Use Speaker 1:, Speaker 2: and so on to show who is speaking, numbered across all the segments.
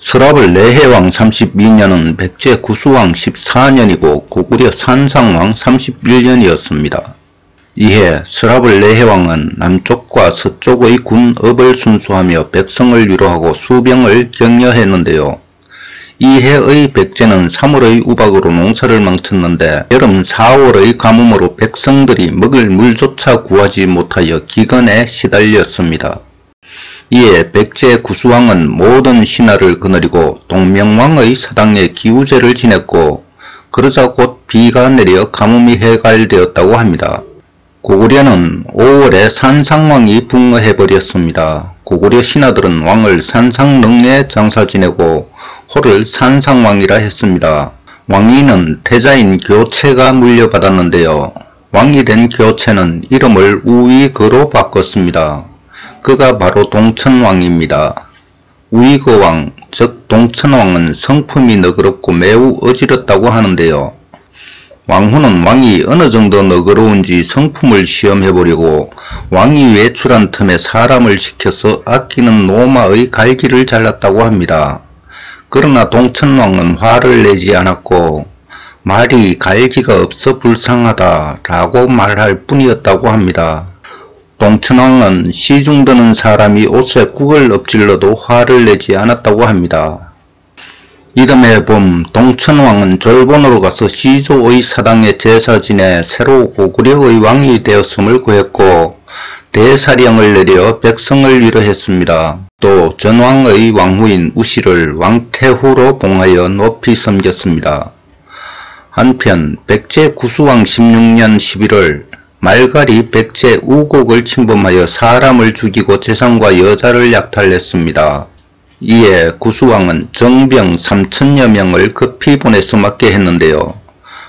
Speaker 1: 서라벌 내해왕 32년은 백제 구수왕 14년이고 고구려 산상왕 31년이었습니다. 이해 서라벌 내해왕은 남쪽과 서쪽의 군업을 순수하며 백성을 위로하고 수병을 격려했는데요. 이해의 백제는 3월의 우박으로 농사를 망쳤는데 여름 4월의 가뭄으로 백성들이 먹을 물조차 구하지 못하여 기근에 시달렸습니다. 이에 백제 구수왕은 모든 신하를 거느리고 동명왕의 사당에 기우제를 지냈고 그러자 곧 비가 내려 가뭄이 해갈되었다고 합니다. 고구려는 5월에 산상왕이 붕어해버렸습니다. 고구려 신하들은 왕을 산상릉에 장사 지내고 호를 산상왕이라 했습니다. 왕위는 태자인 교체가 물려받았는데요. 왕이 된 교체는 이름을 우위거로 바꿨습니다. 그가 바로 동천왕입니다. 우위거왕, 즉 동천왕은 성품이 너그럽고 매우 어지럽다고 하는데요. 왕후는 왕이 어느 정도 너그러운지 성품을 시험해보려고 왕이 외출한 틈에 사람을 시켜서 아끼는 노마의 갈기를 잘랐다고 합니다. 그러나 동천왕은 화를 내지 않았고 말이 갈기가 없어 불쌍하다 라고 말할 뿐이었다고 합니다. 동천왕은 시중 드는 사람이 옷에 꾹을 엎질러도 화를 내지 않았다고 합니다. 이듬해 봄 동천왕은 졸본으로 가서 시조의 사당에 제사 지내 새로 고구려의 왕이 되었음을 구했고 대사령을 내려 백성을 위로했습니다. 또 전왕의 왕후인 우씨를 왕태후로 봉하여 높이 섬겼습니다. 한편 백제 구수왕 16년 11월 말갈이 백제 우곡을 침범하여 사람을 죽이고 재산과 여자를 약탈했습니다. 이에 구수왕은 정병 3천여 명을 급히 보내서 맞게 했는데요.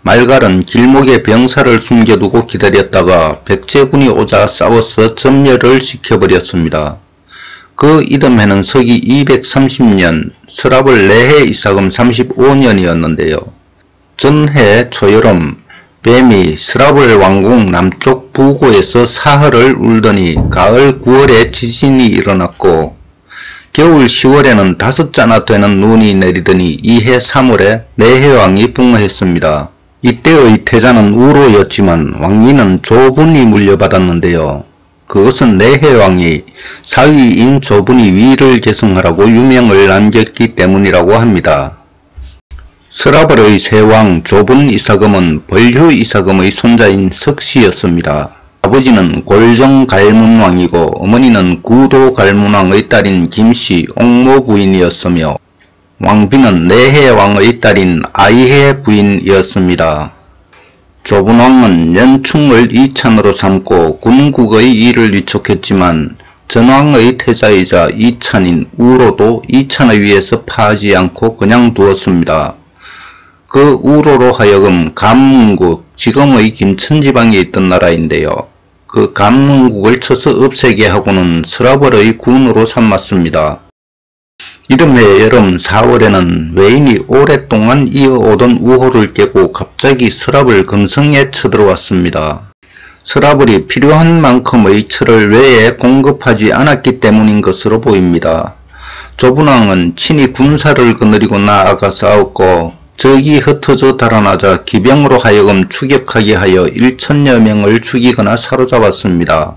Speaker 1: 말갈은 길목에 병사를 숨겨두고 기다렸다가 백제군이 오자 싸워서 전멸을 시켜버렸습니다. 그 이듬해는 서기 230년 서라벌 내해 이사금 35년이었는데요. 전해 초여름 뱀이 서라벌 왕궁 남쪽 부고에서 사흘을 울더니 가을 9월에 지진이 일어났고 겨울 10월에는 5자나 되는 눈이 내리더니 이해 3월에 내해왕이 붕어했습니다. 이때의 태자는 우로였지만 왕위는 조분이 물려받았는데요. 그것은 내해왕이 사위인 조분이 위를 계승하라고 유명을 남겼기 때문이라고 합니다. 서라벌의 세왕 조분 이사금은 벌휴 이사금의 손자인 석씨였습니다. 아버지는 골정 갈문왕이고 어머니는 구도 갈문왕의 딸인 김씨 옥모 부인이었으며 왕비는 내해왕의 딸인 아이해 부인이었습니다. 조분왕은 연충을 이찬으로 삼고 군국의 일을 위촉했지만 전왕의 태자이자 이찬인 우로도 이찬의 위에서 파하지 않고 그냥 두었습니다. 그 우로로 하여금 감문국, 지금의 김천지방에 있던 나라인데요. 그 감문국을 쳐서 없애게 하고는 서라벌의 군으로 삼았습니다. 이듬해 여름 4월에는 외인이 오랫동안 이어오던 우호를 깨고 갑자기 서라벌 금성에 쳐들어왔습니다. 서라벌이 필요한 만큼의 철을 외에 공급하지 않았기 때문인 것으로 보입니다. 조분왕은 친히 군사를 거느리고 나아가 싸웠고 적이 흩어져 달아나자 기병으로 하여금 추격하게 하여 1천여 명을 죽이거나 사로잡았습니다.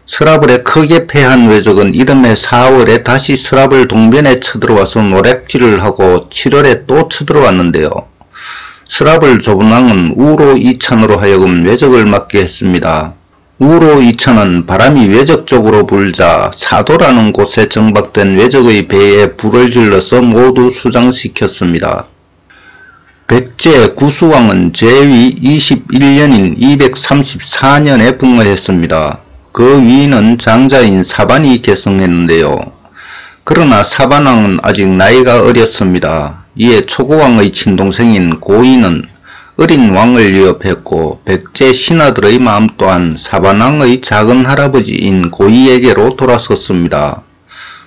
Speaker 1: 서라벌에 크게 패한 왜적은 이듬해 4월에 다시 서라벌 동변에 쳐들어와서 노략질을 하고 7월에 또 쳐들어왔는데요. 서라벌 조분왕은 우로 이찬으로 하여금 왜적을 맞게 했습니다. 우로 이찬은 바람이 왜적 쪽으로 불자 사도라는 곳에 정박된 왜적의 배에 불을 질러서 모두 수장시켰습니다. 백제 구수왕은 제위 21년인 234년에 붕어했습니다. 그 위는 장자인 사반이 계승했는데요. 그러나 사반왕은 아직 나이가 어렸습니다. 이에 초고왕의 친동생인 고이는 어린 왕을 위협했고 백제 신하들의 마음 또한 사반왕의 작은 할아버지인 고이에게로 돌아섰습니다.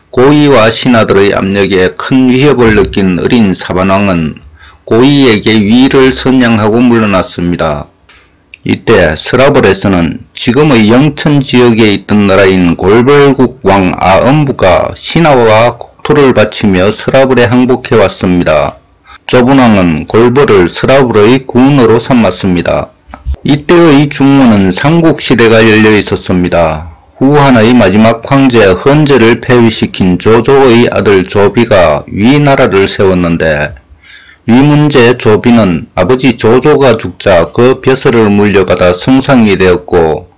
Speaker 1: 고이와 신하들의 압력에 큰 위협을 느낀 어린 사반왕은 고이에게 위를 선양하고 물러났습니다. 이때 서라벌에서는 지금의 영천 지역에 있던 나라인 골벌국 왕 아음부가 신하와 국토를 바치며 서라벌에 항복해 왔습니다. 조분왕은 골벌을 서라벌의 군으로 삼았습니다. 이때의 중원은 삼국시대가 열려 있었습니다. 후한의 마지막 황제 헌제를 폐위시킨 조조의 아들 조비가 위나라를 세웠는데, 위문제 조비는 아버지 조조가 죽자 그 벼슬을 물려받아 승상이 되었고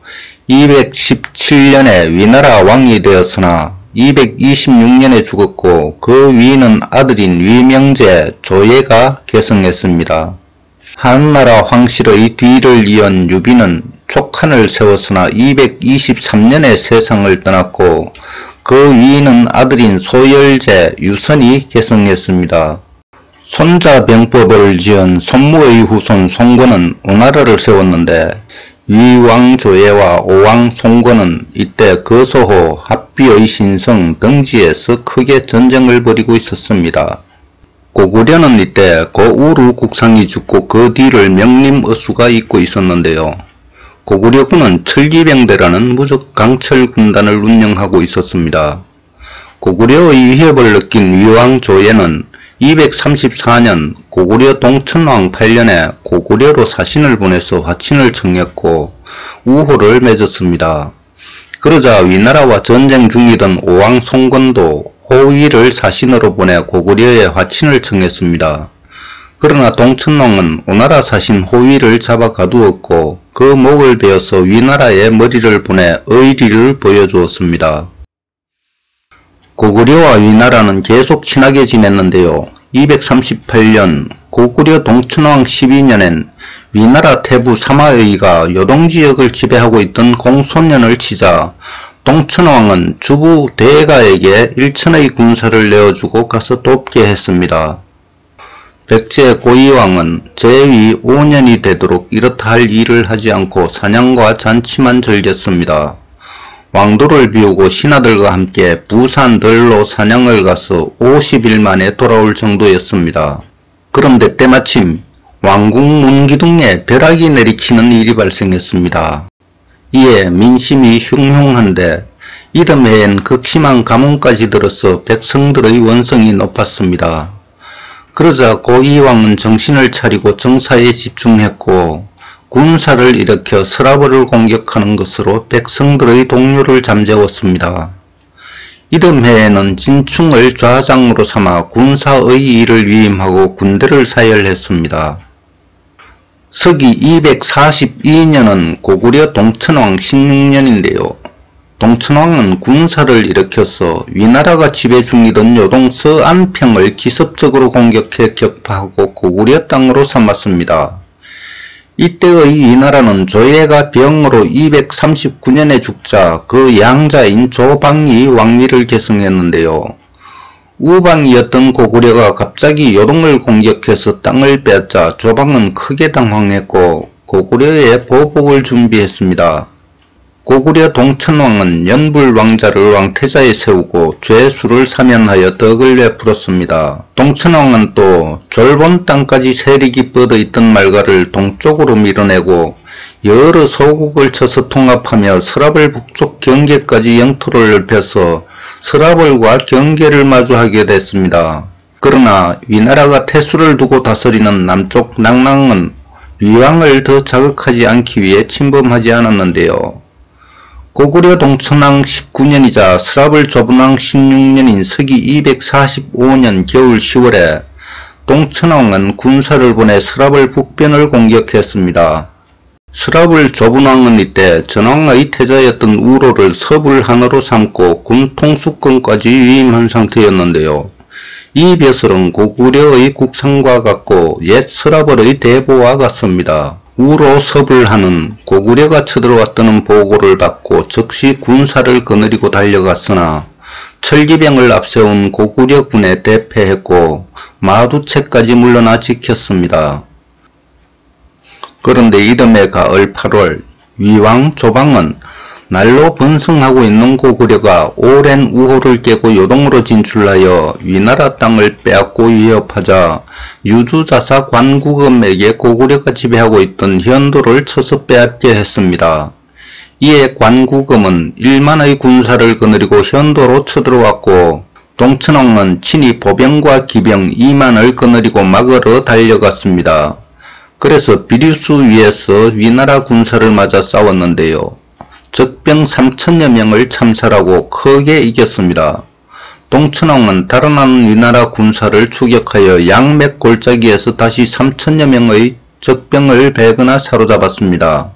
Speaker 1: 217년에 위나라 왕이 되었으나 226년에 죽었고, 그 위는 아들인 위명제 조예가 계승했습니다. 한나라 황실의 뒤를 이은 유비는 촉한을 세웠으나 223년에 세상을 떠났고, 그 위는 아들인 소열제 유선이 계승했습니다. 손자병법을 지은 손무의 후손 송건은 오나라를 세웠는데, 위왕조예와 오왕 송건은 이때 거소호 합비의 신성 등지에서 크게 전쟁을 벌이고 있었습니다. 고구려는 이때 고우루 국상이 죽고 그 뒤를 명림의수가 잇고 있었는데요. 고구려군은 철기병대라는 무적 강철 군단을 운영하고 있었습니다. 고구려의 위협을 느낀 위왕조예는 234년 고구려 동천왕 8년에 고구려로 사신을 보내서 화친을 청했고 우호를 맺었습니다. 그러자 위나라와 전쟁 중이던 오왕 송건도 호위를 사신으로 보내 고구려에 화친을 청했습니다. 그러나 동천왕은 오나라 사신 호위를 잡아 가두었고 그 목을 베어서 위나라에 머리를 보내 의리를 보여주었습니다. 고구려와 위나라는 계속 친하게 지냈는데요. 238년 고구려 동천왕 12년엔 위나라 태부 사마의가 요동지역을 지배하고 있던 공소년을 치자 동천왕은 주부 대가에게 1천의 군사를 내어주고 가서 돕게 했습니다. 백제 고이왕은 제위 5년이 되도록 이렇다 할 일을 하지 않고 사냥과 잔치만 즐겼습니다. 왕도를 비우고 신하들과 함께 부산들로 사냥을 가서 50일 만에 돌아올 정도였습니다. 그런데 때마침 왕궁 문기둥에 벼락이 내리치는 일이 발생했습니다. 이에 민심이 흉흉한데 이듬해엔 극심한 가뭄까지 들어서 백성들의 원성이 높았습니다. 그러자 고이왕은 정신을 차리고 정사에 집중했고 군사를 일으켜 서라벌을 공격하는 것으로 백성들의 동요를 잠재웠습니다. 이듬해에는 진충을 좌장으로 삼아 군사의 일을 위임하고 군대를 사열했습니다. 서기 242년은 고구려 동천왕 16년인데요. 동천왕은 군사를 일으켜서 위나라가 지배 중이던 요동 서안평을 기습적으로 공격해 격파하고 고구려 땅으로 삼았습니다. 이때의 위나라는 조예가 병으로 239년에 죽자 그 양자인 조방이 왕위를 계승했는데요. 우방이었던 고구려가 갑자기 요동을 공격해서 땅을 빼앗자 조방은 크게 당황했고 고구려에 보복을 준비했습니다. 고구려 동천왕은 연불왕자를 왕태자에 세우고 죄수를 사면하여 덕을 베풀었습니다. 동천왕은 또 졸본 땅까지 세력이 뻗어있던 말가를 동쪽으로 밀어내고 여러 소국을 쳐서 통합하며 서라벌 북쪽 경계까지 영토를 넓혀서 서라벌과 경계를 마주하게 됐습니다. 그러나 위나라가 태수를 두고 다스리는 남쪽 낙랑은 위왕을 더 자극하지 않기 위해 침범하지 않았는데요. 고구려 동천왕 19년이자 서라벌 조분왕 16년인 서기 245년 겨울 10월에 동천왕은 군사를 보내 서라벌 북변을 공격했습니다. 서라벌 조분왕은 이때 전왕의 태자였던 우로를 서불하나로 삼고 군 통수권까지 위임한 상태였는데요. 이 벼슬은 고구려의 국상과 같고 옛 서라벌의 대보와 같습니다. 우로 서불하는 고구려가 쳐들어왔다는 보고를 받고 즉시 군사를 거느리고 달려갔으나 철기병을 앞세운 고구려군에 대패했고 마두채까지 물러나 지켰습니다. 그런데 이듬해 가을 8월 위왕 조방은 날로 번성하고 있는 고구려가 오랜 우호를 깨고 요동으로 진출하여 위나라 땅을 빼앗고 위협하자 유주자사 관구검에게 고구려가 지배하고 있던 현도를 쳐서 빼앗게 했습니다. 이에 관구검은 1만의 군사를 거느리고 현도로 쳐들어왔고 동천왕은 친히 보병과 기병 2만을 거느리고 막으러 달려갔습니다. 그래서 비류수 위에서 위나라 군사를 맞아 싸웠는데요. 적병 3천여 명을 참살하고 크게 이겼습니다. 동천왕은 달아나는 위나라 군사를 추격하여 양맥 골짜기에서 다시 3천여 명의 적병을 베거나 사로잡았습니다.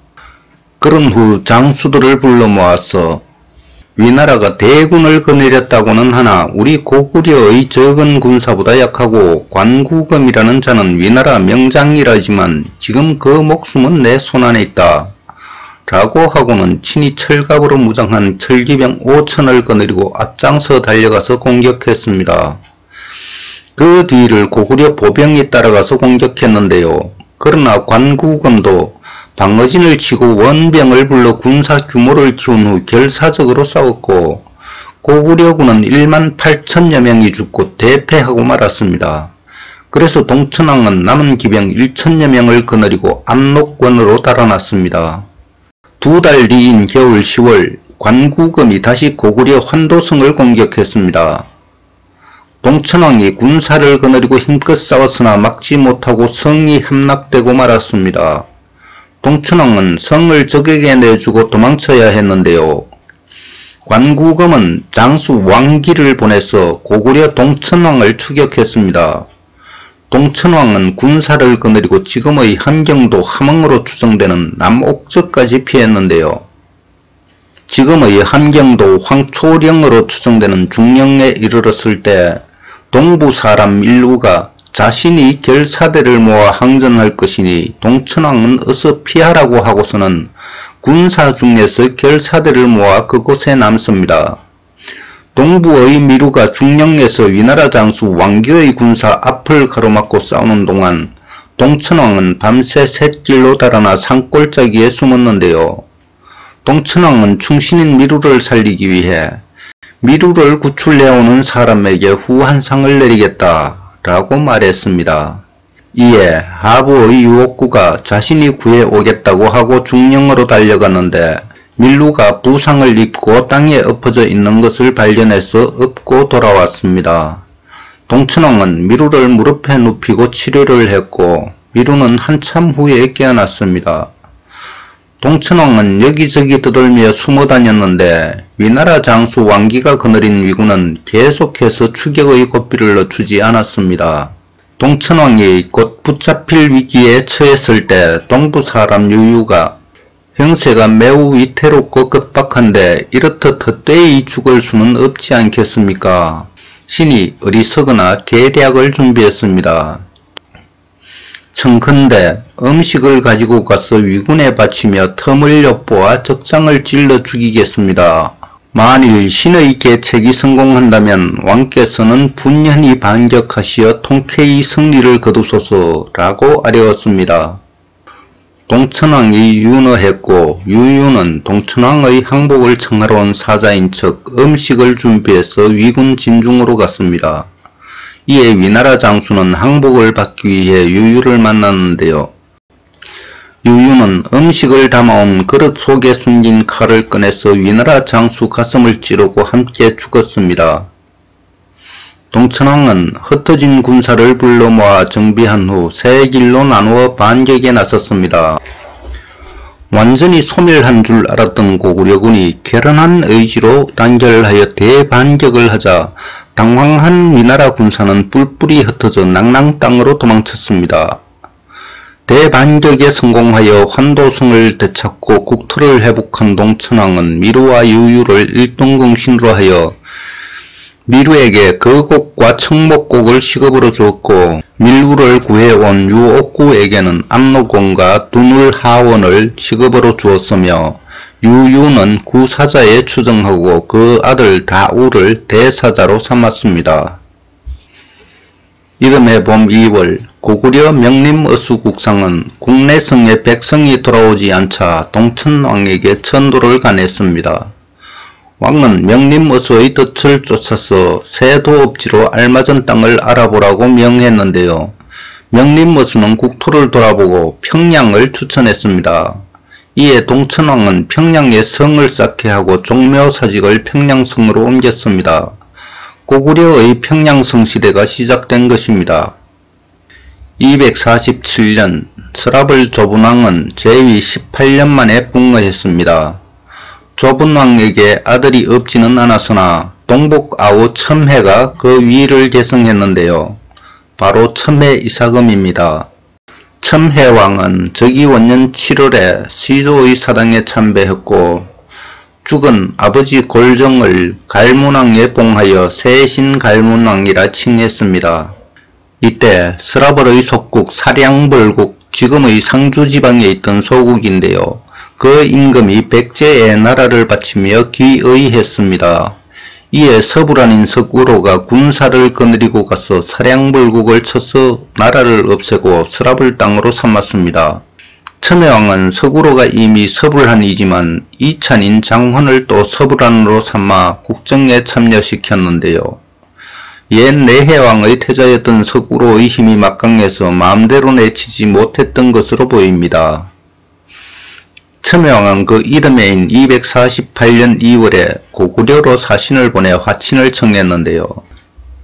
Speaker 1: 그런 후 장수들을 불러 모아서 위나라가 대군을 거느렸다고는 하나 우리 고구려의 적은 군사보다 약하고 관구검이라는 자는 위나라 명장이라지만 지금 그 목숨은 내 손안에 있다. 라고 하고는 친히 철갑으로 무장한 철기병 5천을 거느리고 앞장서 달려가서 공격했습니다. 그 뒤를 고구려 보병이 따라가서 공격했는데요. 그러나 관구검도 방어진을 치고 원병을 불러 군사 규모를 키운 후 결사적으로 싸웠고 고구려군은 1만 8천여 명이 죽고 대패하고 말았습니다. 그래서 동천왕은 남은 기병 1천여 명을 거느리고 압록권으로 달아났습니다. 2달 뒤인 겨울 10월 관구검이 다시 고구려 환도성을 공격했습니다. 동천왕이 군사를 거느리고 힘껏 싸웠으나 막지 못하고 성이 함락되고 말았습니다. 동천왕은 성을 적에게 내주고 도망쳐야 했는데요. 관구검은 장수 왕기를 보내서 고구려 동천왕을 추격했습니다. 동천왕은 군사를 거느리고 지금의 함경도 함흥으로 추정되는 남옥저까지 피했는데요. 지금의 함경도 황초령으로 추정되는 중령에 이르렀을 때 동부 사람 밀루가 자신이 결사대를 모아 항전할 것이니 동천왕은 어서 피하라고 하고서는 군사 중에서 결사대를 모아 그곳에 남습니다. 동부의 미루가 중령에서 위나라 장수 왕기의 군사 앞을 가로막고 싸우는 동안 동천왕은 밤새 샛길로 달아나 산골짜기에 숨었는데요. 동천왕은 충신인 미루를 살리기 위해 미루를 구출해오는 사람에게 후한상을 내리겠다 라고 말했습니다. 이에 하부의 유옥구가 자신이 구해오겠다고 하고 중령으로 달려갔는데 밀루가 부상을 입고 땅에 엎어져 있는 것을 발견해서 업고 돌아왔습니다. 동천왕은 미루를 무릎에 눕히고 치료를 했고 미루는 한참 후에 깨어났습니다. 동천왕은 여기저기 떠돌며 숨어 다녔는데 위나라 장수 왕기가 거느린 위군은 계속해서 추격의 고삐를 늦추지 않았습니다. 동천왕이 곧 붙잡힐 위기에 처했을 때 동부 사람 유유가 형세가 매우 위태롭고 급박한데 이렇듯 헛되이 죽을 수는 없지 않겠습니까? 신이 어리석으나 계략을 준비했습니다. 청컨대 음식을 가지고 가서 위군에 바치며 틈을 엿보아 적장을 찔러 죽이겠습니다. 만일 신의 계책이 성공한다면 왕께서는 분연히 반격하시어 통쾌히 승리를 거두소서라고 아뢰었습니다. 동천왕이 윤허했고 유유는 동천왕의 항복을 청하러 온 사자인 척 음식을 준비해서 위군 진중으로 갔습니다. 이에 위나라 장수는 항복을 받기 위해 유유를 만났는데요. 유유는 음식을 담아온 그릇 속에 숨긴 칼을 꺼내서 위나라 장수 가슴을 찌르고 함께 죽었습니다. 동천왕은 흩어진 군사를 불러 모아 정비한 후 세 길로 나누어 반격에 나섰습니다. 완전히 소멸한 줄 알았던 고구려군이 결연한 의지로 단결하여 대반격을 하자 당황한 위나라 군사는 뿔뿔이 흩어져 낭랑 땅으로 도망쳤습니다. 대반격에 성공하여 환도성을 되찾고 국토를 회복한 동천왕은 미루와 유유를 일동궁신으로 하여 미루에게 거곡과 청목곡을 시급으로 주었고 밀루를 구해온 유옥구에게는 압록원과 두눌하원을 시급으로 주었으며 유유는 구사자에 추정하고 그 아들 다우를 대사자로 삼았습니다. 이듬해 봄 2월 고구려 명림어수국상은 국내성에 백성이 돌아오지 않자 동천왕에게 천도를 간했습니다. 왕은 명림어수의 덫을 쫓아서 새 도읍지로 알맞은 땅을 알아보라고 명했는데요. 명림어수는 국토를 돌아보고 평양을 추천했습니다. 이에 동천왕은 평양에 성을 쌓게 하고 종묘사직을 평양성으로 옮겼습니다. 고구려의 평양성시대가 시작된 것입니다. 247년 서랍을 조분왕은 제위 18년 만에 붕어했습니다. 조분왕에게 아들이 없지는 않았으나 동복아우 첨해가 그 위를 계승했는데요. 바로 첨해 이사금입니다. 첨해왕은 즉위 원년 7월에 시조의 사당에 참배했고 죽은 아버지 골정을 갈문왕에 봉하여 세신갈문왕이라 칭했습니다. 이때 서라벌의 속국 사량벌국, 지금의 상주지방에 있던 소국인데요. 그 임금이 백제의 나라를 바치며 귀의했습니다. 이에 서부란인 석우로가 군사를 거느리고 가서 사량벌국을 쳐서 나라를 없애고 서랍을 땅으로 삼았습니다. 첨해왕은 석우로가 이미 서불한이지만 이찬인 장헌을 또 서불한으로 삼아 국정에 참여시켰는데요. 옛 내해왕의 태자였던 석우로의 힘이 막강해서 마음대로 내치지 못했던 것으로 보입니다. 첨해왕은 그 이듬해인 248년 2월에 고구려로 사신을 보내 화친을 청했는데요.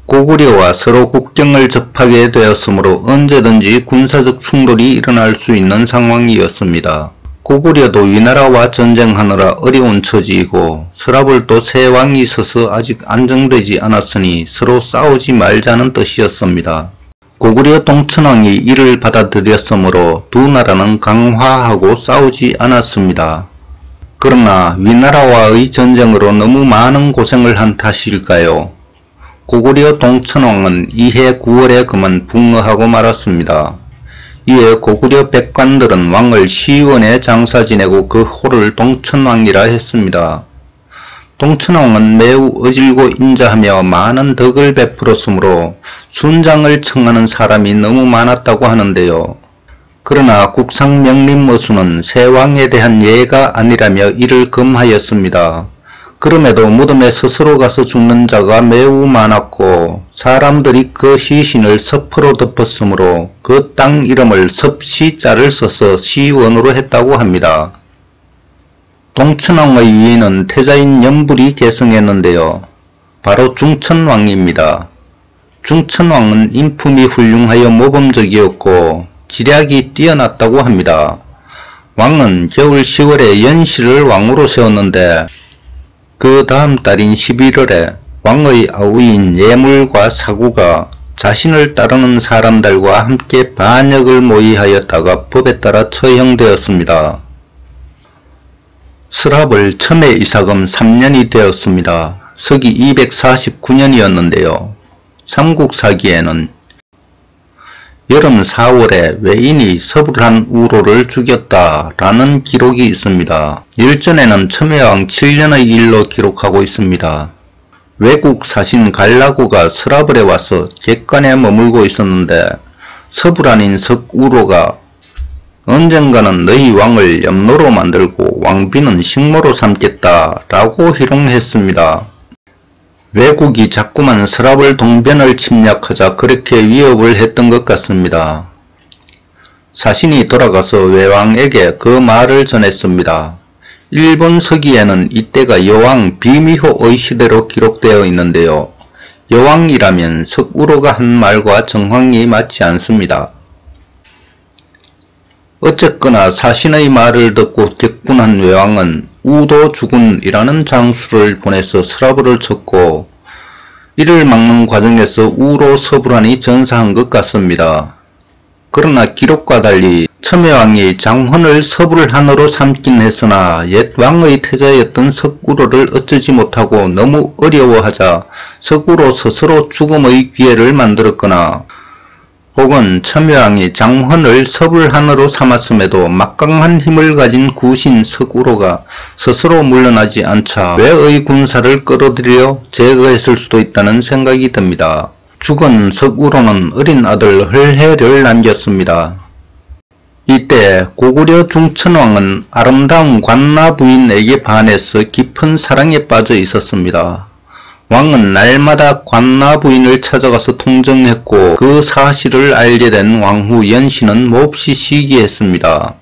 Speaker 1: 고구려와 서로 국경을 접하게 되었으므로 언제든지 군사적 충돌이 일어날 수 있는 상황이었습니다. 고구려도 위나라와 전쟁하느라 어려운 처지이고 서라벌도 새 왕이 있어서 아직 안정되지 않았으니 서로 싸우지 말자는 뜻이었습니다. 고구려 동천왕이 이를 받아들였으므로 두 나라는 강화하고 싸우지 않았습니다. 그러나 위나라와의 전쟁으로 너무 많은 고생을 한 탓일까요? 고구려 동천왕은 이해 9월에 그만 붕어하고 말았습니다. 이에 고구려 백관들은 왕을 시원에 장사 지내고 그 호를 동천왕이라 했습니다. 동천왕은 매우 어질고 인자하며 많은 덕을 베풀었으므로 순장을 청하는 사람이 너무 많았다고 하는데요. 그러나 국상명림어수는 새 왕에 대한 예가 아니라며 이를 금하였습니다. 그럼에도 무덤에 스스로 가서 죽는 자가 매우 많았고 사람들이 그 시신을 섭으로 덮었으므로 그 땅 이름을 섭시자를 써서 시원으로 했다고 합니다. 동천왕의 위인은 태자인 연불이 계승했는데요. 바로 중천왕입니다. 중천왕은 인품이 훌륭하여 모범적이었고 지략이 뛰어났다고 합니다. 왕은 겨울 10월에 연시를 왕으로 세웠는데 그 다음 달인 11월에 왕의 아우인 예물과 사구가 자신을 따르는 사람들과 함께 반역을 모의하였다가 법에 따라 처형되었습니다. 서랍을 첨해 이사금 3년이 되었습니다. 서기 249년이었는데요. 삼국사기에는 여름 4월에 외인이 서불한 우로를 죽였다 라는 기록이 있습니다. 일전에는 첨해왕 7년의 일로 기록하고 있습니다. 외국 사신 갈라고가 서라벌에 와서 객관에 머물고 있었는데 서불한인 석우로가 언젠가는 너희 왕을 염로로 만들고 왕비는 식모로 삼겠다 라고 희롱했습니다. 외국이 자꾸만 서라벌 동변을 침략하자 그렇게 위협을 했던 것 같습니다. 사신이 돌아가서 외왕에게 그 말을 전했습니다. 일본 서기에는 이때가 여왕 비미호의 시대로 기록되어 있는데요. 여왕이라면 석우로가 한 말과 정황이 맞지 않습니다. 어쨌거나 사신의 말을 듣고 격분한 외왕은 우도주군이라는 장수를 보내서 서라벌을 쳤고 이를 막는 과정에서 우로 서불한이 전사한 것 같습니다. 그러나 기록과 달리 첨해왕이 장헌을 서불한으로 삼긴 했으나 옛 왕의 태자였던 석우로를 어쩌지 못하고 너무 어려워하자 석우로 스스로 죽음의 기회를 만들었거나 혹은 첨해왕이 장헌을 서불한으로 삼았음에도 막강한 힘을 가진 구신 석우로가 스스로 물러나지 않자 외의 군사를 끌어들여 제거했을 수도 있다는 생각이 듭니다. 죽은 석우로는 어린 아들 헐해를 남겼습니다. 이때 고구려 중천왕은 아름다운 관나 부인에게 반해서 깊은 사랑에 빠져 있었습니다. 왕은 날마다 관나 부인을 찾아가서 통정했고 그 사실을 알게 된 왕후 연신은 몹시 시기했습니다.